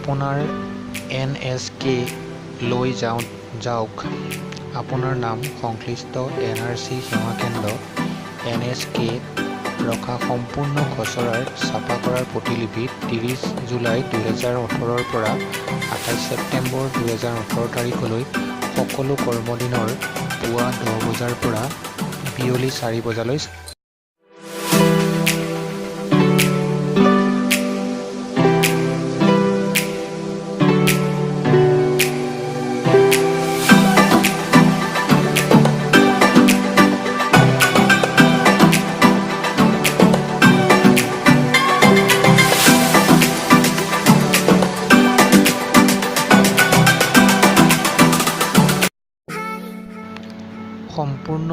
আপোনাৰ NSK লৈ যাওক। আপোনাৰ নাম সংশ্লিষ্ট NRC সেৱা কেন্দ্ৰ NSK ৰখা সম্পূৰ্ণ খচৰাৰ ছাপা কৰাৰ প্ৰতিলিপি 30 জুলাই 2018 পৰা 28 ছেপ্টেম্বৰ 2018 তাৰিখলৈ সকলো কৰ্মদিনৰ পুৱা 10 বজাৰ পৰা বিয়লি 4 বজালৈ সম্পূৰ্ণ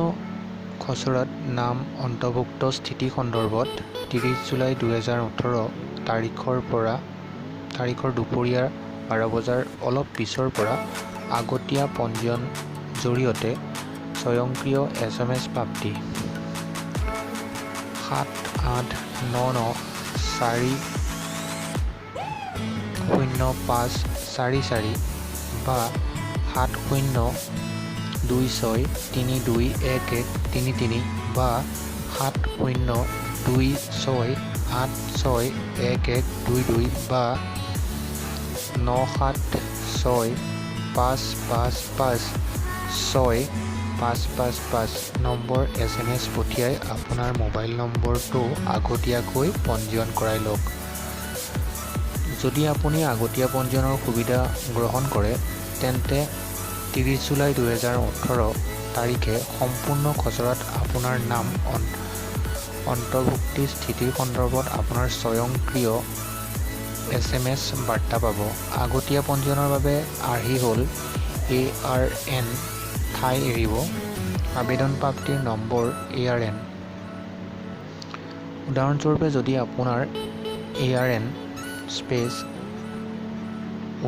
খচৰাত নাম অন্তৰ্ভুক্ত স্থিতি সন্দৰ্ভত 30 জুলাই 2018 তাৰিখৰ দুপৰীয়া 12 বজাৰ অলপ পিছৰ পৰা আগতীয়া পঞ্জীয়ন জৰিয়তে স্বয়ংক্ৰিয় SMS প্ৰাপ্তি 7899405444 বা 7026321133 বা 7026861122 বা 9765556555 নম্বৰ SMS পঠিয়াই আপোনাৰ মোবাইল নম্বৰটো আগতীয়াকৈ পঞ্জীয়ন কৰাই লওক। যদি আপুনি আগতীয়া পঞ্জীয়নৰ সুবিধা গ্ৰহণ কৰে তেন্তে 30 জুলাই 2018 তাৰিখে সম্পূৰ্ণ খচৰাত আপোনাৰ নাম অন্তৰ্ভুক্তি স্থিতিৰ সন্দৰ্ভত আপোনাৰ স্বয়ংক্ৰিয় SMS বাৰ্তা পাব। আগতীয়া পঞ্জীয়নৰ বাবে আৰ্হি হ'ল ARN ঠাই এৰিব। আবেদন প্ৰাপ্তিৰ নম্বৰ ARN। উদাহৰণস্বৰূপে যদি আপোনাৰ ARN স্পেচ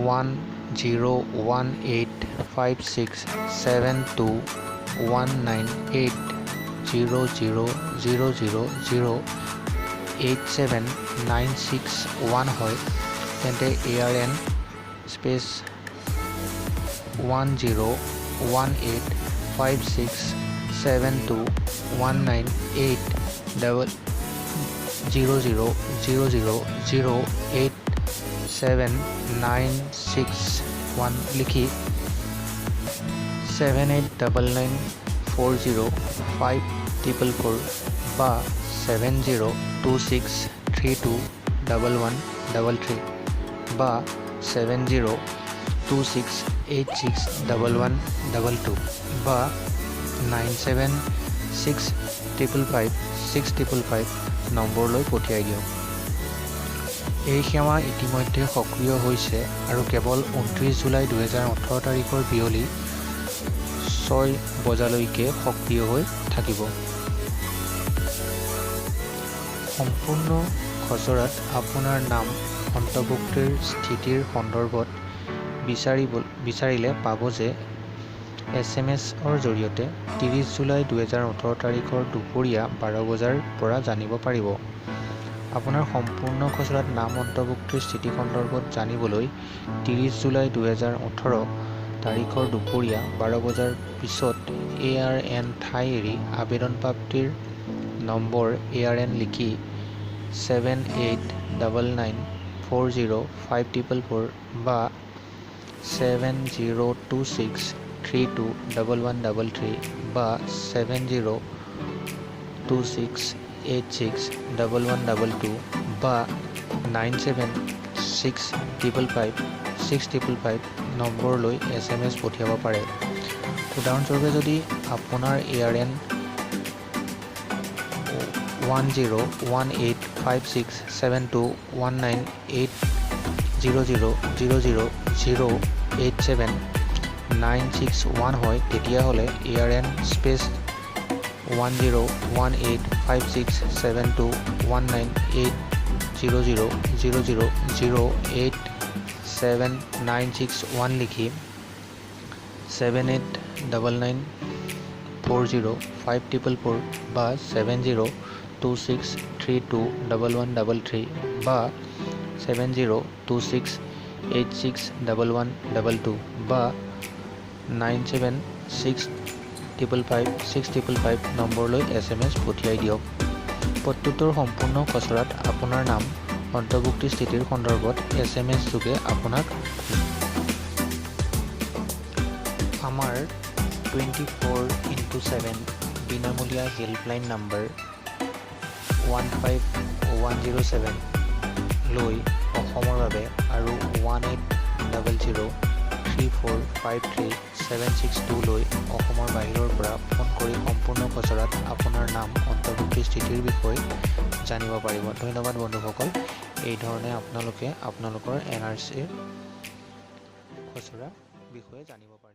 101856721980008796 হয় তেন্তে ARN স্পেচ 101856721980008796 লিখি 7899405444 বা 7026321133 বা 7026861122 বা 9765556555 নম্বৰলৈ পঠিয়াই দিয়ক। এই সেৱা ইতিমধ্যে সক্ৰিয় হৈছে আৰু কেৱল 29 জুলাই 2018 তাৰিখৰ বিয়লি 6 বজালৈকে সক্ৰিয় হৈ থাকিব। সম্পূৰ্ণ খচৰাত আপোনাৰ নাম অন্তৰ্ভুক্তিৰ স্থিতিৰ সন্দৰ্ভত বিচাৰিলে পাব যে SMS-ৰ জৰিয়তে 30 জুলাই 2018 তাৰিখৰ দুপৰীয়া 12 বজাৰ পৰা জানিব পাৰিব। আপোনাৰ সম্পূৰ্ণ খচৰাত নাম অন্তৰ্ভুক্তিৰ স্থিতি সন্দৰ্ভত জানিবলৈ 30 জুলাই 2018 তাৰিখৰ দুপৰীয়া 12 বজাৰ পিছত ARN ঠাই এৰি আবেদন প্ৰাপ্তিৰ নম্বৰ ARN লিখি 7899405444 বা 7026321133 বা 7026861122 বা 9765556555 নম্বৰলৈ SMS পঠিয়াব পাৰে। উদাহৰণস্বৰূপে যদি আপোনাৰ ARN 101856721980008796 হয় তেতিয়াহ'লে ARN স্পেচ 101856721980008796 লিখি 7899405444 বা 7026321133 বা 7026 861122 বা 9765556555 নম্বৰলৈ SMS পঠিয়াই দিয়ক। পত্ৰটোৰ সম্পূৰ্ণ খচৰাত আপোনাৰ নাম অন্তৰ্ভুক্তি স্থিতিৰ সন্দৰ্ভত SMS যোগে আপোনাক আমাৰ 24x7 বিনামূলীয়া হেল্পলাইন নম্বৰ 15107 লৈ অসমৰ বাবে আৰু 18003453 লৈ অসমৰ বাহিৰৰ পৰা ফোন কৰি সম্পূৰ্ণ খচৰাত আপোনাৰ নাম অন্তৰ্ভুক্তি স্থিতিৰ বিষয়ে জানিব পাৰিব। ধন্যবাদ বন্ধুসকল। এই ধৰণে আপোনালোকে আপোনালোকৰ NRCৰ খচৰা বিষয়ে জানিব পাৰিব।